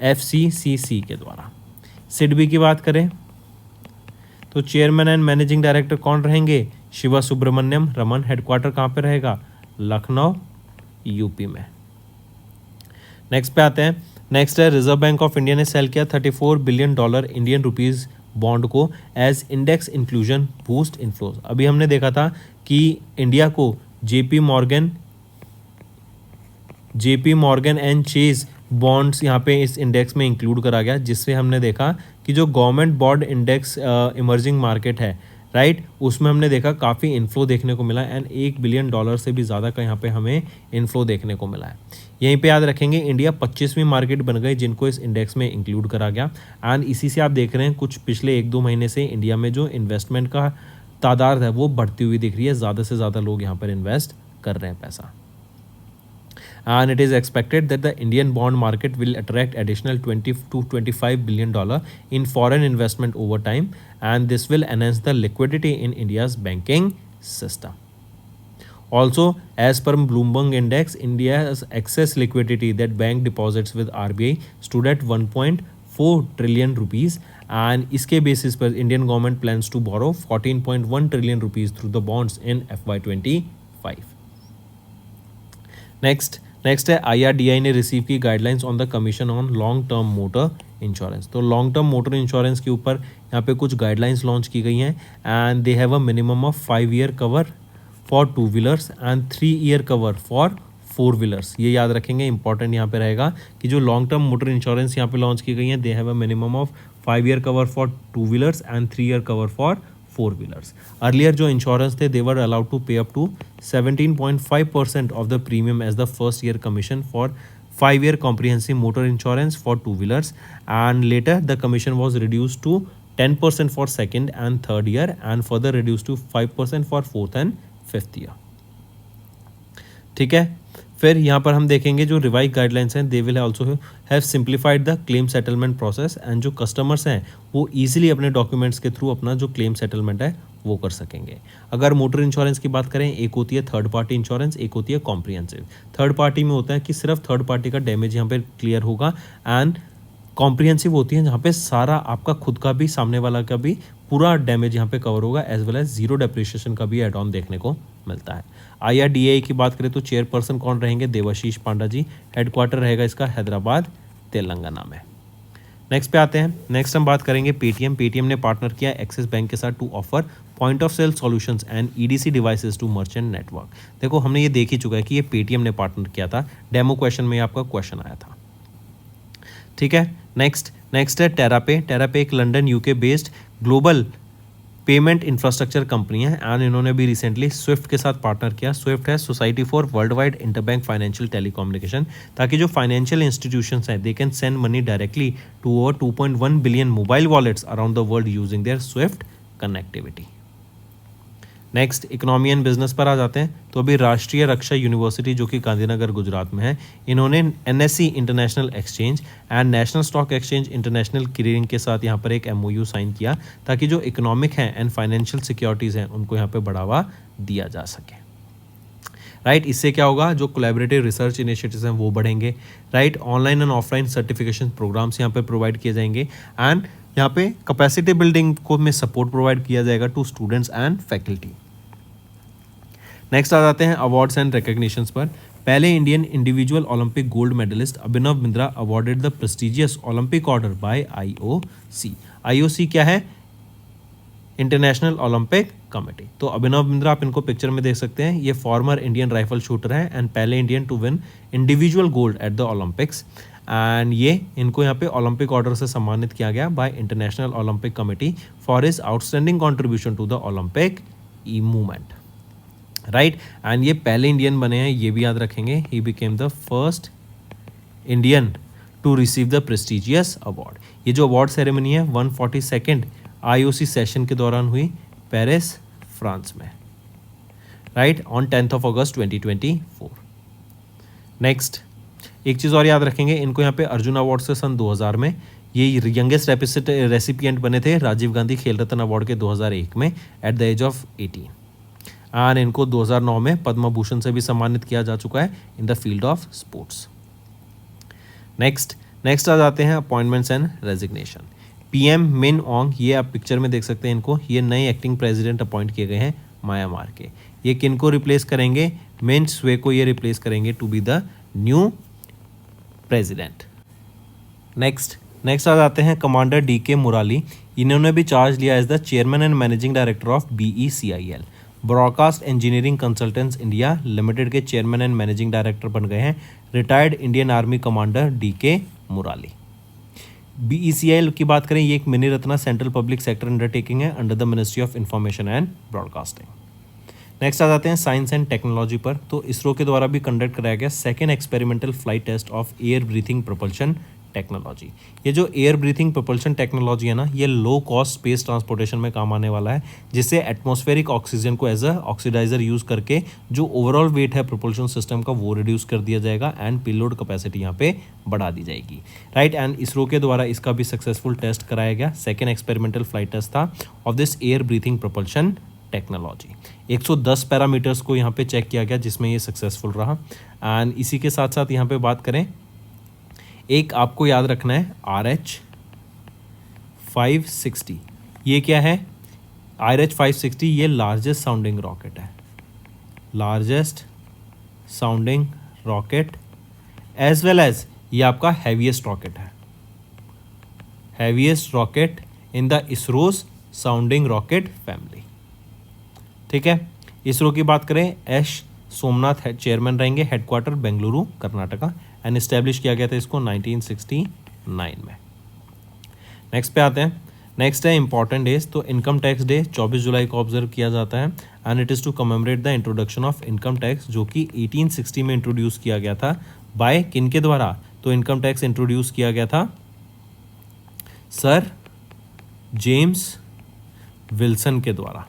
FCCC के द्वारा। सिडबी की बात करें तो चेयरमैन एंड मैनेजिंग डायरेक्टर कौन रहेंगे? शिवा सुब्रमण्यम रमन। हेडक्वार्टर कहाँ पे रहेगा? लखनऊ, UP में। नेक्स्ट पे आते हैं। नेक्स्ट है रिजर्व बैंक ऑफ इंडिया ने सेल किया $34 बिलियन इंडियन रुपीज़ बॉन्ड को as index inclusion boost inflows. अभी हमने देखा था कि इंडिया को JP Morgan and Chase bonds यहाँ पे इस इंडेक्स में इंक्लूड करा गया, जिससे हमने देखा कि जो government bond index emerging market है, राइट, उसमें हमने देखा काफ़ी इन्फ्लो देखने को मिला एंड $1 बिलियन से भी ज़्यादा का यहाँ पे हमें इन्फ्लो देखने को मिला है। यहीं पे याद रखेंगे इंडिया 25वीं मार्केट बन गई जिनको इस इंडेक्स में इंक्लूड करा गया। एंड इसी से आप देख रहे हैं कुछ पिछले 1-2 महीने से इंडिया में जो इन्वेस्टमेंट का तादाद है वो बढ़ती हुई दिख रही है, ज़्यादा से ज़्यादा लोग यहाँ पर इन्वेस्ट कर रहे हैं पैसा। And it is expected that the Indian bond market will attract additional $20 to $25 billion in foreign investment over time, and this will enhance the liquidity in India's banking system. Also, as per Bloomberg Index, India's excess liquidity that bank deposits with RBI stood at 1.4 trillion rupees, and इसके basis पर Indian government plans to borrow 14.1 trillion rupees through the bonds in FY25. Next है IRDAI ने receive की guidelines on the commission on long term motor insurance. तो long term motor insurance के ऊपर यहाँ पे कुछ गाइडलाइंस लॉन्च की गई हैं and they have a minimum of 5 year cover for 2 wheelers and 3 year cover for 4 wheelers. ये याद रखेंगे, इंपॉर्टेंट यहाँ पे रहेगा कि जो लॉन्ग टर्म मोटर इंश्योरेंस यहाँ पे लॉन्च की गई है, they have a minimum of 5 year cover for 2 wheelers and 3 year cover for 4 wheelers. Earlier जो इंश्योरेंस थे, दे वर अलाउड टू पे up to 17.5% of the premium as the first year commission for 5-year comprehensive motor insurance for 2 wheelers, and later the commission was reduced to 10% for second and third year and further reduced to 5% for fourth and fifth year। ठीक है, फिर यहाँ पर हम देखेंगे जो revise guidelines हैं, they will also have simplified the claim settlement process and जो कस्टमर्स हैं वो ईजिली अपने डॉक्यूमेंट्स के थ्रू अपना जो क्लेम सेटलमेंट है वो कर सकेंगे। अगर मोटर इंश्योरेंस की बात करें, एक होती है थर्ड पार्टी इंश्योरेंस, एक होती है कॉम्प्रिहेंसिव। थर्ड पार्टी में होता है कि सिर्फ थर्ड पार्टी का डैमेज यहाँ पे क्लियर होगा, एंड कॉम्प्रिहेंसिव होती है जहाँ पे सारा आपका खुद का भी सामने वाला का भी पूरा डैमेज यहाँ पे कवर होगा, as well as zero depreciation का भी एड ऑन देखने को मिलता है। IRDAI की बात करें तो चेयरपर्सन कौन रहेंगे, देवाशीष पांडा जी। हेडक्वार्टर रहेगा इसका हैदराबाद तेलंगाना में। नेक्स्ट पे आते हैं। नेक्स्ट हम बात करेंगे पेटीएम ने पार्टनर किया एक्सिस बैंक के साथ to offer point of sale solutions and EDC devices to merchant network. देखो हमने ये देख ही चुका है कि ये पेटीएम ने पार्टनर किया था, डेमो क्वेश्चन में आपका क्वेश्चन आया था। ठीक है, नेक्स्ट है टेरापे एक London UK based global payment infrastructure company है एंड इन्होंने भी रिसेंटली स्विफ्ट के साथ पार्टनर किया। स्विफ्ट है society for world wide interbank financial telecommunication, ताकि जो फाइनेंशियल इंस्टीट्यूशंस हैं they can send money directly to over 2.1 billion mobile wallets around the world using their SWIFT connectivity. Next economy and business पर आ जाते हैं। तो अभी राष्ट्रीय रक्षा यूनिवर्सिटी जो कि गांधीनगर गुजरात में है, इन्होंने NSE international exchange and national stock exchange international clearing के साथ यहाँ पर एक MOU साइन किया, ताकि जो इकोनॉमिक हैं एंड फाइनेंशियल सिक्योरिटीज़ हैं उनको यहाँ पे बढ़ावा दिया जा सके। राइट, इससे क्या होगा, जो कोलैबोरेटिव रिसर्च इनिशिएटिव्स हैं वो बढ़ेंगे। Right, online and offline certification programmes यहाँ पे प्रोवाइड किए जाएंगे एंड यहाँ पे कैपेसिटी बिल्डिंग को में सपोर्ट प्रोवाइड किया जाएगा to students and faculty. Next आ जाते हैं अवार्ड्स एंड रिकग्निशंस पर। पहले Indian individual Olympic gold medallist Abhinav Bindra awarded the prestigious Olympic order by IOC। IOC क्या है, इंटरनेशनल ओलंपिक कमेटी। तो अभिनव बिंद्रा आप इनको पिक्चर में देख सकते हैं, ये फॉर्मर इंडियन राइफल शूटर है एंड पहले Indian to win individual gold at the Olympics, and ये इनको यहाँ पे ओलंपिक ऑर्डर से सम्मानित किया गया by International Olympic Committee for his outstanding contribution to the Olympic movement. Right, and ये पहले इंडियन बने हैं, ये भी याद रखेंगे। He became the first Indian to receive the prestigious award. ये जो अवार्ड सेरेमनी है 142nd IOC सेशन के दौरान हुई पेरिस फ्रांस में, राइट, ऑन 10 अगस्त 2024। नेक्स्ट एक चीज़ और याद रखेंगे, इनको यहाँ पे अर्जुन अवार्ड से सन 2000 में ये यंगेस्ट रेसिपिएंट बने थे राजीव गांधी खेल रत्न अवार्ड के 2001 में at the age of 18, and इनको 2009 में पद्म भूषण से भी सम्मानित किया जा चुका है in the field of sports. Next आ जाते हैं अपॉइंटमेंट्स एंड रेजिग्नेशन। PM मिन ओंग, ये आप पिक्चर में देख सकते हैं इनको, ये नए एक्टिंग प्रेसिडेंट अपॉइंट किए गए हैं म्यांमार के। ये किनको रिप्लेस करेंगे, मिन स्वे को ये रिप्लेस करेंगे to be the new president. Next आ जाते हैं कमांडर DK मुराली। इन्होंने भी चार्ज लिया as the chairman and managing director of BECIL, broadcast engineering consultants India limited के चेयरमैन एंड मैनेजिंग डायरेक्टर बन गए हैं retired Indian army commander DK Murali. BECIL की बात करें, ये एक mini Ratna central public sector undertaking है under the ministry of information and broadcasting. Next आ जाते हैं साइंस एंड टेक्नोलॉजी पर। तो इसरो के द्वारा भी कंडक्ट कराया गया second experimental flight test of air breathing propulsion technology. ये जो एयर ब्रीथिंग प्रोपल्शन टेक्नोलॉजी है ना, ये लो कॉस्ट स्पेस ट्रांसपोर्टेशन में काम आने वाला है, जिससे एटमॉस्फेरिक ऑक्सीजन को एज अ ऑक्सीडाइजर यूज़ करके जो ओवरऑल वेट है प्रोपल्शन सिस्टम का वो रिड्यूस कर दिया जाएगा एंड पेलोड कैपेसिटी यहाँ पे बढ़ा दी जाएगी, राइट। एंड इसरो के द्वारा इसका भी सक्सेसफुल टेस्ट कराया गया, सेकेंड एक्सपेरिमेंटल फ्लाइट टेस्ट था of this air breathing propulsion technology. 110 parameters को यहाँ पे चेक किया गया जिसमें ये सक्सेसफुल रहा। एंड इसी के साथ साथ यहाँ पे बात करें, एक आपको याद रखना है RH 560। ये क्या है? RH 560 ये लार्जेस्ट साउंडिंग रॉकेट है, largest sounding rocket as well as ये आपका हैवीएस्ट रॉकेट है, heaviest rocket in the ISRO's sounding rocket family, ठीक है। इसरो की बात करें, एस सोमनाथ चेयरमैन रहेंगे, headquarter Bengaluru Karnataka, and establish किया गया था इसको 1969 में। नेक्स्ट पे आते हैं, नेक्स्ट है इंपॉर्टेंट डेज। तो इनकम टैक्स डे 24 जुलाई को ऑब्जर्व किया जाता है and it is to commemorate the introduction of income tax, जो कि 1860 में इंट्रोड्यूस किया गया था बाय किन के द्वारा? तो इनकम टैक्स इंट्रोड्यूस किया गया था सर जेम्स विल्सन के द्वारा,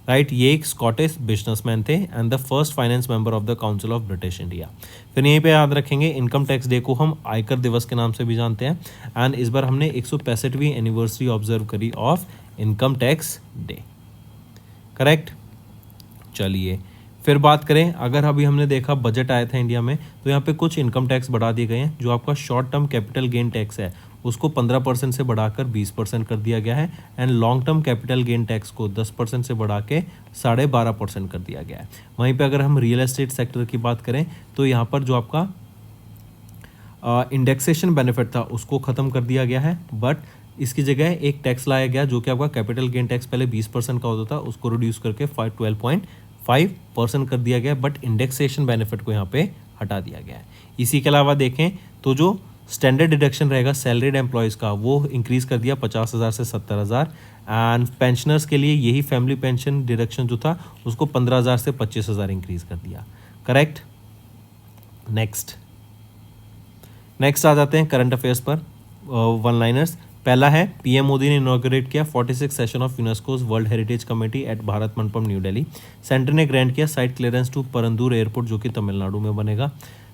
राइट। ये एक स्कॉटिश बिजनेसमैन थे and the first finance member of the council of British India. फिर यहीं पे याद रखेंगे इनकम टैक्स डे को हम आयकर दिवस के नाम से भी जानते हैं एंड इस बार हमने 165वीं एनिवर्सरी ऑब्जर्व करी of income tax day, correct. चलिए फिर बात करें, अगर अभी हमने देखा बजट आया था इंडिया में, तो यहाँ पे कुछ इनकम टैक्स बढ़ा दिए गए हैं। जो आपका short term capital gain tax है उसको 15% से बढ़ाकर 20% कर दिया गया है and long term capital gain tax को 10% से बढ़ा के 12.5% कर दिया गया है। वहीं पे अगर हम रियल एस्टेट सेक्टर की बात करें तो यहाँ पर जो आपका इंडेक्सेशन बेनिफिट था उसको ख़त्म कर दिया गया है, बट इसकी जगह एक टैक्स लाया गया जो कि आपका कैपिटल गेन टैक्स पहले 20% का होता था, उसको रिड्यूस करके 12.5% कर दिया गया, बट इंडेक्सेशन बेनिफिट को यहाँ पे हटा दिया गया है। इसी के अलावा देखें तो जो स्टैंडर्ड डिडक्शन रहेगा सैलरीड एम्प्लॉयज़ का वो इंक्रीज़ कर दिया 50,000 से 70,000 एंड पेंशनर्स के लिए यही फैमिली पेंशन डिडक्शन जो था उसको 15,000 से 25,000 इंक्रीज़ कर दिया, करेक्ट। नेक्स्ट आ जाते हैं करंट अफेयर्स पर, वन लाइनर्स। पहला है, पीएम मोदी ने इनॉग्रेट किया 46 session of UNESCO's world heritage committee at Bharat Mandapam new Delhi. Centre ने ग्रांट किया site clearance to Parandur airport जो कि तमिलनाडु में बनेगा।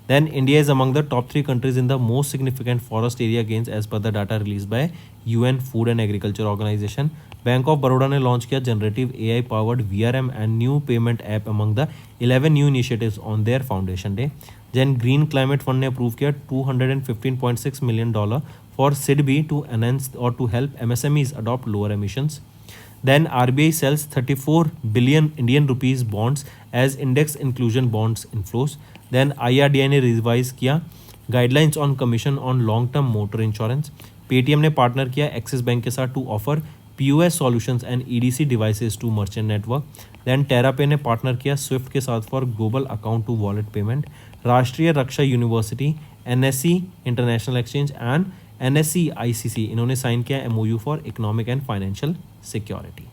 Then India is among the top 3 countries in the most significant forest area gains as per the data released by UN Food and Agriculture Organization. Bank of Baroda ने launch किया generative AI powered VRM and new payment app among the 11 new initiatives on their foundation day. Then green climate fund ने approve किया $215.6 million for SIDBI to enhance और to help MSMEs adopt lower emissions. Then RBI sells 34 billion Indian rupees bonds as index inclusion bonds inflows. Then IRDAI ने revise किया guidelines on commission on long term motor insurance. Paytm ने partner किया Axis bank के साथ to offer POS solutions and EDC devices to merchant network. Then TerraPay ने partner किया Swift के साथ for global account to wallet payment. Rashtriya Raksha university, NSE international exchange and NSE ICC इन्होंने sign किया MOU for economic and financial security.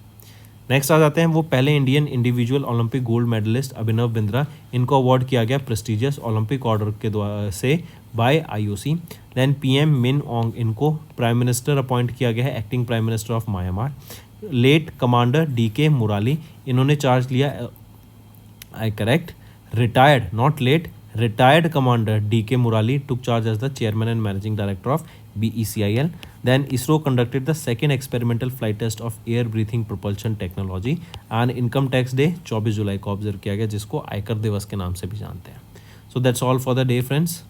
Next आ जाते हैं, वो पहले Indian individual Olympic gold medallist Abhinav Bindra, इनको अवार्ड किया गया प्रेस्टिजियस ओलंपिक ऑर्डर के द्वारा से बाय IOC। देन PM मिन ओंग, इनको प्राइम मिनिस्टर अपॉइंट किया गया है, acting prime minister of Myanmar. Late commander DK Murali, इन्होंने चार्ज लिया, I correct, retired not late, retired commander DK Murali took charge as the chairman and managing director of BECIL. Then ISRO conducted the second experimental flight test of air breathing propulsion technology and income tax day 24 जुलाई को observe किया गया जिसको आयकर दिवस के नाम से भी जानते हैं। So that's all for the day friends.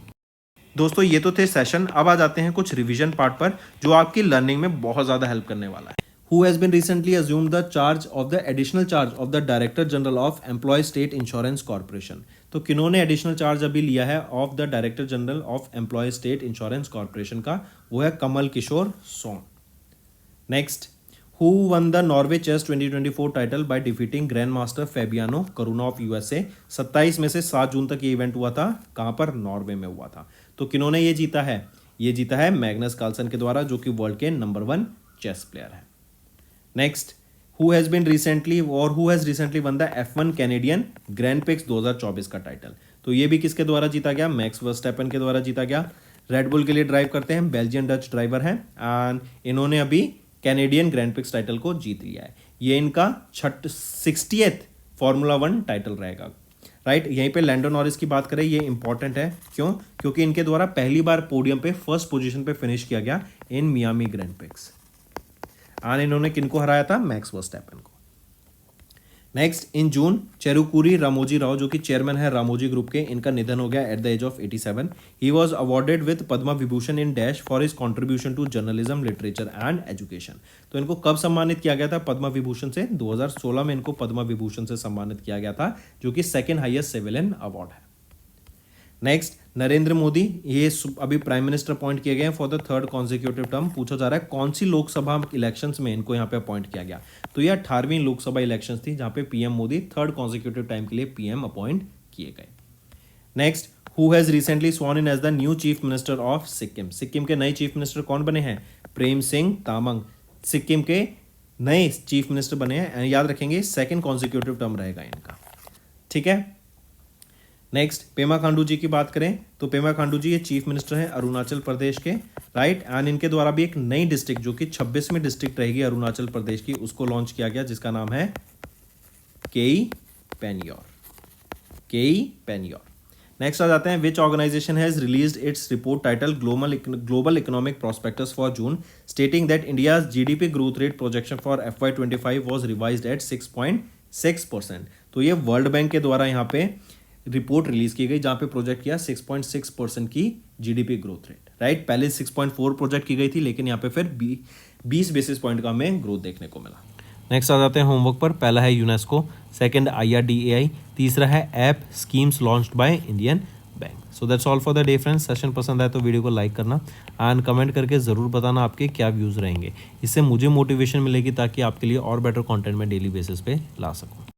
दोस्तों ये तो थे सेशन, अब आ जाते हैं कुछ रिवीजन पार्ट पर जो आपकी लर्निंग में बहुत ज़्यादा हेल्प करने वाला है। who has been recently assumed the charge of the additional charge of the Director General of Employee State Insurance Corporation. तो किन्होंने एडिशनल चार्ज अभी लिया है of the director general of employ state insurance corporation का, वो है Kamal Kishore Soan. Next, who won the Norway chess 2024 title by defeating grand master Fabiano Caruana of USA. 27 में से 7 जून तक ये इवेंट हुआ था. कहाँ पर? नॉर्वे में हुआ था. तो किन्होंने ये जीता है? ये जीता है मैग्नस कार्लसन के द्वारा, जो कि वर्ल्ड के नंबर 1 चेस प्लेयर है. Next, who has recently won the F1 Canadian grand pics 2024 का टाइटल. तो ये भी किसके द्वारा जीता गया? मैक्स वर्स्टैपन के द्वारा जीता गया. रेडबुल के लिए ड्राइव करते हैं, बेल्जियन डच ड्राइवर हैं, एंड इन्होंने अभी कैनेडियन ग्रैंड पिक्स टाइटल को जीत लिया है. ये इनका 60th फॉर्मूला 1 टाइटल रहेगा. राइट, यहीं पे लैंडो नॉरिस की बात करें, ये इंपॉर्टेंट है. क्यों? क्योंकि इनके द्वारा पहली बार पोडियम पे फर्स्ट पोजीशन पे फिनिश किया गया इन मियामी ग्रैंड पिक्स. और इन्होंने किनको हराया था? मैक्स वर्स्टैपन को. नेक्स्ट, इन जून चेरुकुरी रामोजी राव, जो कि चेयरमैन है रामोजी ग्रुप के, इनका निधन हो गया at the age of 87. He was awarded with Padma Vibhushan in dash for his contribution to journalism, literature and education. तो इनको कब सम्मानित किया गया था पद्मा विभूषण से? 2016 में इनको पद्मा विभूषण से सम्मानित किया गया था, जो कि सेकेंड हाईएस्ट सिविलियन अवार्ड है. नेक्स्ट, नरेंद्र मोदी, ये अभी प्राइम मिनिस्टर अपॉइंट किए गए हैं for the 3rd consecutive term. पूछा जा रहा है कौन सी लोकसभा इलेक्शंस में इनको यहाँ पे अपॉइंट किया गया. तो ये 18वीं लोकसभा इलेक्शंस थी, जहाँ पे PM Modi 3rd consecutive time के लिए पीएम अपॉइंट किए गए. Next, who has recently sworn in as the new chief minister of Sikkim. Sikkim के नए चीफ मिनिस्टर कौन बने हैं? प्रेम सिंह तामंग सिक्किम के नए चीफ मिनिस्टर बने हैं. याद रखेंगे 2nd कॉन्जिक्यूटिव टर्म रहेगा इनका. ठीक है. नेक्स्ट, पेमा खांडू जी की बात करें तो पेमा खांडू जी ये चीफ मिनिस्टर हैं अरुणाचल प्रदेश के. राइट, एंड इनके द्वारा भी एक नई डिस्ट्रिक्ट, जो कि 26वीं डिस्ट्रिक्ट रहेगी अरुणाचल प्रदेश की, उसको लॉन्च किया गया, जिसका नाम है केई पेन्योर. नेक्स्ट आ जाते हैं, which organization has released its report title global economic prospects for June, stating that India's GDP growth rate projection for FY25 was revised at 6.6%. तो ये वर्ल्ड बैंक के द्वारा यहाँ पे रिपोर्ट रिलीज की गई, जहां पे प्रोजेक्ट किया 6.6% की जीडीपी ग्रोथ रेट. राइट, पहले 6.4 प्रोजेक्ट की गई थी, लेकिन यहाँ पे फिर 20 बेसिस पॉइंट का हमें ग्रोथ देखने को मिला. नेक्स्ट आ जाते हैं होमवर्क पर. पहला है यूनेस्को, सेकंड IRDAI, तीसरा है app schemes launched by Indian bank. So that's all for the day friends. Session पसंद आए तो वीडियो को लाइक करना एंड कमेंट करके ज़रूर बताना आपके क्या व्यूज़ रहेंगे. इससे मुझे मोटिवेशन मिलेगी ताकि आपके लिए और बेटर कंटेंट मैं डेली बेसिस पे ला सकूँ.